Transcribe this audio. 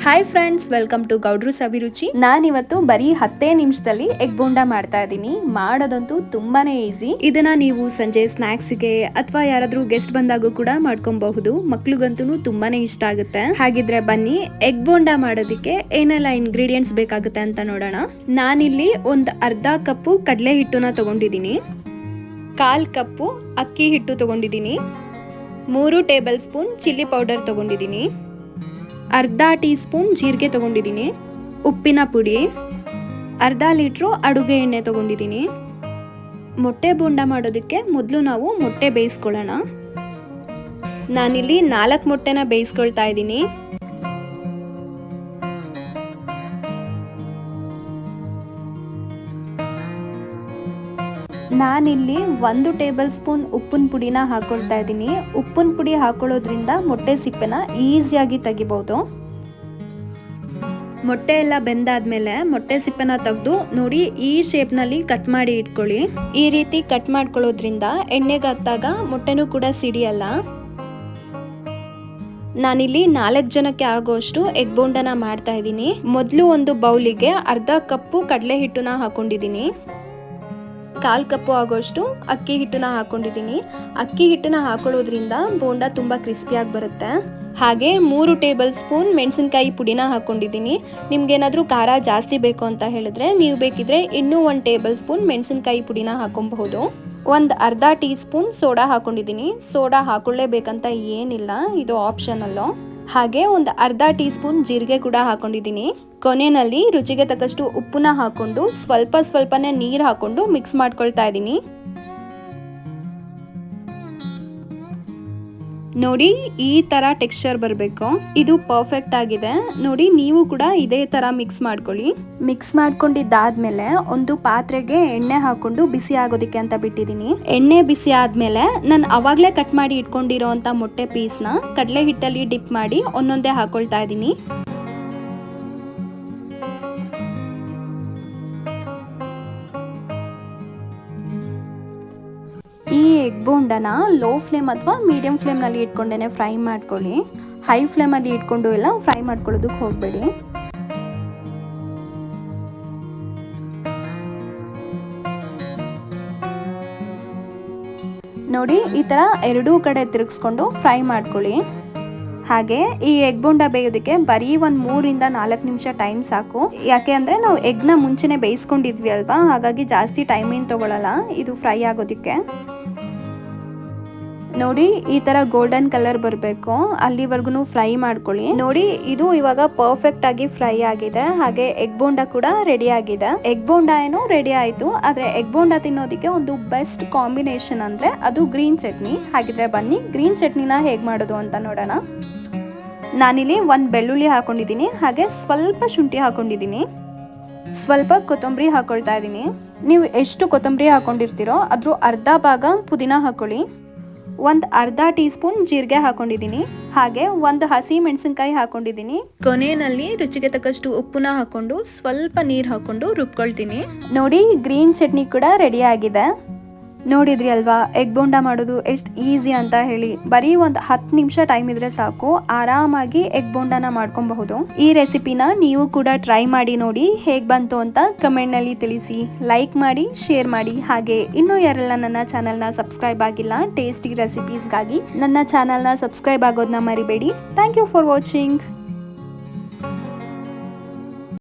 Hi friends, welcome to ಗೌಡ್ರು ಸವಿರುಚಿ. ನಾನಿವತ್ತು ಬರೀ 10 ನಿಮಿಷದಲ್ಲಿ ಎಗ್ ಬೋಂಡಾ ಮಾಡ್ತಾ ಇದ್ದೀನಿ. ಮಾಡೋದಂತೂ ತುಂಬಾನೇ ಈಸಿ. ಇದನ್ನ ನೀವು ಸಂಜೆ ಸ್ನಾಕ್ಸ್ಗೆ ಅಥವಾ ಯಾರಾದ್ರೂ ಗೆಸ್ಟ್ ಬಂದಾಗೂ ಕೂಡ ಮಾಡ್ಕೊಬಹುದು. ಮಕ್ಳಿಗಂತೂ ತುಂಬಾನೇ ಇಷ್ಟ ಆಗುತ್ತೆ. ಹಾಗಿದ್ರೆ ಬನ್ನಿ ಎಗ್ ಬೋಂಡಾ ಮಾಡೋದಕ್ಕೆ ಏನೆಲ್ಲ ಇಂಗ್ರೀಡಿಯೆಂಟ್ಸ್ ಬೇಕಾಗುತ್ತೆ ಅಂತ ನೋಡೋಣ. ನಾನಿಲ್ಲಿ ಒಂದು ಅರ್ಧ ಕಪ್ಪು ಕಡಲೆ ಹಿಟ್ಟನ್ನ ತಗೊಂಡಿದ್ದೀನಿ, 1/4 ಕಪ್ಪು ಅಕ್ಕಿ ಹಿಟ್ಟು ತಗೊಂಡಿದ್ದೀನಿ, 3 ಟೇಬಲ್ ಸ್ಪೂನ್ ಚಿಲ್ಲಿ ಪೌಡರ್ ತಗೊಂಡಿದ್ದೀನಿ, ಅರ್ಧ ಟೀ ಸ್ಪೂನ್ ಜೀರಿಗೆ ತಗೊಂಡಿದ್ದೀನಿ, ಉಪ್ಪಿನ ಪುಡಿ, ಅರ್ಧ ಲೀಟ್ರು ಅಡುಗೆ ಎಣ್ಣೆ ತಗೊಂಡಿದ್ದೀನಿ. ಮೊಟ್ಟೆ ಬೋಂಡ ಮಾಡೋದಕ್ಕೆ ಮೊದಲು ನಾವು ಮೊಟ್ಟೆ ಬೇಯಿಸ್ಕೊಳ್ಳೋಣ. ನಾನಿಲ್ಲಿ 4 ಮೊಟ್ಟೆನ ಬೇಯಿಸ್ಕೊಳ್ತಾ ಇದ್ದೀನಿ. ನಾನಿಲ್ಲಿ 1 ಟೇಬಲ್ ಸ್ಪೂನ್ ಉಪ್ಪಿನ ಪುಡಿನ ಹಾಕೊಳ್ತಾ ಇದ್ದೀನಿ. ಉಪ್ಪಿನ ಪುಡಿ ಹಾಕೊಳ್ಳೋದ್ರಿಂದ ಮೊಟ್ಟೆ ಸಿಪ್ಪೆನ ಈಸಿಯಾಗಿ ತೆಗಿಬಹುದು. ಮೊಟ್ಟೆ ಎಲ್ಲ ಬೆಂದಾದ್ಮೇಲೆ ಮೊಟ್ಟೆ ಸಿಪ್ಪೆನ ತೆಗೆದು ನೋಡಿ ಈ ಶೇಪ್ನಲ್ಲಿ ಕಟ್ ಮಾಡಿ ಇಟ್ಕೊಳ್ಳಿ. ಈ ರೀತಿ ಕಟ್ ಮಾಡ್ಕೊಳ್ಳೋದ್ರಿಂದ ಎಣ್ಣೆಗೆ ಹಾಕಿದಾಗ ಮೊಟ್ಟೆನೂ ಕೂಡ ಸಿಡಿಯಲ್ಲ. ನಾನಿಲ್ಲಿ 4 ಜನಕ್ಕೆ ಆಗೋಷ್ಟು ಎಗ್ ಬೋಂಡನ ಮಾಡ್ತಾ ಇದ್ದೀನಿ. ಮೊದಲು ಒಂದು ಬೌಲಿಗೆ ಅರ್ಧ ಕಪ್ಪು ಕಡಲೆ ಹಿಟ್ಟನ್ನ ಹಾಕೊಂಡಿದ್ದೀನಿ, 1/4 ಕಪ್ಪು ಆಗೋಷ್ಟು ಅಕ್ಕಿ ಹಿಟ್ಟನ್ನ ಹಾಕೊಂಡಿದ್ದೀನಿ. ಅಕ್ಕಿ ಹಿಟ್ಟನ್ನ ಹಾಕೊಳ್ಳೋದ್ರಿಂದ ಬೋಂಡ ತುಂಬಾ ಕ್ರಿಸ್ಪಿಯಾಗಿ ಬರುತ್ತೆ. ಹಾಗೆ 3 ಟೇಬಲ್ ಸ್ಪೂನ್ ಮೆಣಸಿನಕಾಯಿ ಪುಡಿನ ಹಾಕೊಂಡಿದ್ದೀನಿ. ನಿಮ್ಗೇನಾದ್ರೂ ಖಾರ ಜಾಸ್ತಿ ಬೇಕು ಅಂತ ಹೇಳಿದ್ರೆ ನೀವು ಬೇಕಿದ್ರೆ ಇನ್ನೂ 1 ಟೇಬಲ್ ಸ್ಪೂನ್ ಮೆಣಸಿನಕಾಯಿ ಪುಡಿನ ಹಾಕೊಬಹುದು. ಒಂದು ಅರ್ಧ ಟೀ ಸ್ಪೂನ್ ಸೋಡಾ ಹಾಕೊಂಡಿದ್ದೀನಿ. ಸೋಡಾ ಹಾಕೊಳ್ಳೇಬೇಕಂತ ಏನಿಲ್ಲ, ಇದು ಆಪ್ಷನಲ್ಲು. ಹಾಗೆ ಒಂದು ಅರ್ಧ ಟೀ ಸ್ಪೂನ್ ಜೀರಿಗೆ ಕೂಡ ಹಾಕೊಂಡಿದ್ದೀನಿ. ಕೊನೆಯಲ್ಲಿ ರುಚಿಗೆ ತಕ್ಕಷ್ಟು ಉಪ್ಪನ್ನ ಹಾಕೊಂಡು ಸ್ವಲ್ಪನೇ ನೀರು ಹಾಕೊಂಡು ಮಿಕ್ಸ್ ಮಾಡ್ಕೊಳ್ತಾ ಇದ್ದೀನಿ. ನೋಡಿ ಈ ತರ ಟೆಕ್ಸ್ಚರ್ ಬರಬೇಕು. ಇದು ಪರ್ಫೆಕ್ಟ್ ಆಗಿದೆ. ನೋಡಿ ನೀವು ಕೂಡ ಇದೇ ತರ ಮಿಕ್ಸ್ ಮಾಡ್ಕೊಳ್ಳಿ. ಮಿಕ್ಸ್ ಮಾಡ್ಕೊಂಡಿದ್ದಾದ್ಮೇಲೆ ಒಂದು ಪಾತ್ರೆಗೆ ಎಣ್ಣೆ ಹಾಕೊಂಡು ಬಿಸಿ ಆಗೋದಕ್ಕೆ ಅಂತ ಬಿಟ್ಟಿದ್ದೀನಿ. ಎಣ್ಣೆ ಬಿಸಿ ಆದ್ಮೇಲೆ ನಾನು ಅವಾಗ್ಲೇ ಕಟ್ ಮಾಡಿ ಇಟ್ಕೊಂಡಿರೋ ಅಂತ ಮೊಟ್ಟೆ ಪೀಸ್ನ ಕಡಲೆ ಹಿಟ್ಟಲ್ಲಿ ಡಿಪ್ ಮಾಡಿ ಒಂದೊಂದೇ ಹಾಕೊಳ್ತಾ ಇದ್ದೀನಿ. ಈ ಎಗ್ ಬೋಂಡನ ಲೋ ಫ್ಲೇಮ್ ಅಥವಾ ಮೀಡಿಯಂ ಫ್ಲೇಮ್ನಲ್ಲಿ ಇಟ್ಕೊಂಡೇನೆ ಫ್ರೈ ಮಾಡ್ಕೊಳ್ಳಿ. ಹೈ ಫ್ಲೇಮಲ್ಲಿ ಇಟ್ಕೊಂಡು ಎಲ್ಲ ಫ್ರೈ ಮಾಡ್ಕೊಳ್ಳೋದಕ್ಕೆ ಹೋಗಬೇಡಿ. ನೋಡಿ ಈ ಥರ ಎರಡೂ ಕಡೆ ತಿರುಗಿಸ್ಕೊಂಡು ಫ್ರೈ ಮಾಡ್ಕೊಳ್ಳಿ. ಹಾಗೆ ಈ ಎಗ್ ಬೋಂಡ ಬೇಯೋದಕ್ಕೆ ಬರೀ ಒಂದು 3 ರಿಂದ 4 ನಿಮಿಷ ಟೈಮ್ ಸಾಕು. ಯಾಕೆ ಅಂದರೆ ನಾವು ಎಗ್ನ ಮುಂಚೆನೆ ಬೇಯಿಸ್ಕೊಂಡಿದ್ವಿ ಅಲ್ವಾ, ಹಾಗಾಗಿ ಜಾಸ್ತಿ ಟೈಮ್ ಏನು ತಗೊಳ್ಳಲ್ಲ ಇದು ಫ್ರೈ ಆಗೋದಕ್ಕೆ. ನೋಡಿ ಈ ತರ ಗೋಲ್ಡನ್ ಕಲರ್ ಬರಬೇಕು, ಅಲ್ಲಿವರೆಗೂ ಫ್ರೈ ಮಾಡ್ಕೊಳ್ಳಿ. ನೋಡಿ ಇದು ಇವಾಗ ಪರ್ಫೆಕ್ಟ್ ಆಗಿ ಫ್ರೈ ಆಗಿದೆ. ಹಾಗೆ ಎಗ್ ಬೋಂಡ ಕೂಡ ರೆಡಿ ಆಗಿದೆ. ಎಗ್ ಬೋಂಡ ಏನೋ ರೆಡಿ ಆಯ್ತು, ಆದ್ರೆ ಎಗ್ ಬೋಂಡ ತಿನ್ನೋದಕ್ಕೆ ಒಂದು ಬೆಸ್ಟ್ ಕಾಂಬಿನೇಷನ್ ಅಂದ್ರೆ ಅದು ಗ್ರೀನ್ ಚಟ್ನಿ. ಹಾಗಿದ್ರೆ ಬನ್ನಿ ಗ್ರೀನ್ ಚಟ್ನಿನ ಹೇಗ್ ಮಾಡೋದು ಅಂತ ನೋಡೋಣ. ನಾನಿಲ್ಲಿ 1 ಬೆಳ್ಳುಳ್ಳಿ ಹಾಕೊಂಡಿದ್ದೀನಿ, ಹಾಗೆ ಸ್ವಲ್ಪ ಶುಂಠಿ ಹಾಕೊಂಡಿದ್ದೀನಿ, ಸ್ವಲ್ಪ ಕೊತ್ತಂಬರಿ ಹಾಕೊಳ್ತಾ ಇದ್ದೀನಿ. ನೀವು ಎಷ್ಟು ಕೊತ್ತಂಬರಿ ಹಾಕೊಂಡಿರ್ತೀರೋ ಅದ್ರ ಅರ್ಧ ಭಾಗ ಪುದೀನ ಹಾಕೊಳ್ಳಿ. ಒಂದು ಅರ್ಧ ಟೀ ಸ್ಪೂನ್ ಜೀರಿಗೆ ಹಾಕೊಂಡಿದ್ದೀನಿ, ಹಾಗೆ ಒಂದು ಹಸಿ ಮೆಣಸಿನಕಾಯಿ ಹಾಕೊಂಡಿದ್ದೀನಿ. ಕೊನೆಯಲ್ಲಿ ರುಚಿಗೆ ತಕ್ಕಷ್ಟು ಉಪ್ಪನ್ನ ಹಾಕೊಂಡು ಸ್ವಲ್ಪ ನೀರು ಹಾಕೊಂಡು ರುಬ್ಕೊಳ್ತೀನಿ. ನೋಡಿ ಗ್ರೀನ್ ಚಟ್ನಿ ಕೂಡ ರೆಡಿ ಆಗಿದೆ. ನೋಡಿದ್ರಿ ಅಲ್ವಾ ಎಗ್ ಬೋಂಡ ಮಾಡೋದು ಎಷ್ಟು ಈಸಿ ಅಂತ ಹೇಳಿ. ಬರೀ ಒಂದು 10 ನಿಮಿಷ ಟೈಮ್ ಇದ್ರೆ ಸಾಕು, ಆರಾಮಾಗಿ ಎಗ್ ಬೋಂಡನ ಮಾಡ್ಕೊಬಹುದು. ಈ ರೆಸಿಪಿನ ನೀವು ಕೂಡ ಟ್ರೈ ಮಾಡಿ ನೋಡಿ, ಹೇಗ್ ಬಂತು ಅಂತ ಕಮೆಂಟ್ ನಲ್ಲಿ ತಿಳಿಸಿ. ಲೈಕ್ ಮಾಡಿ, ಶೇರ್ ಮಾಡಿ. ಹಾಗೆ ಇನ್ನೂ ಯಾರೆಲ್ಲ ನನ್ನ ಚಾನೆಲ್ನ ಸಬ್ಸ್ಕ್ರೈಬ್ ಆಗಿಲ್ಲ ಟೇಸ್ಟಿ ರೆಸಿಪೀಸ್ಗಾಗಿ ನನ್ನ ಚಾನೆಲ್ನ ಸಬ್ಸ್ಕ್ರೈಬ್ ಆಗೋದನ್ನ ಮರಿಬೇಡಿ. Thank you for watching.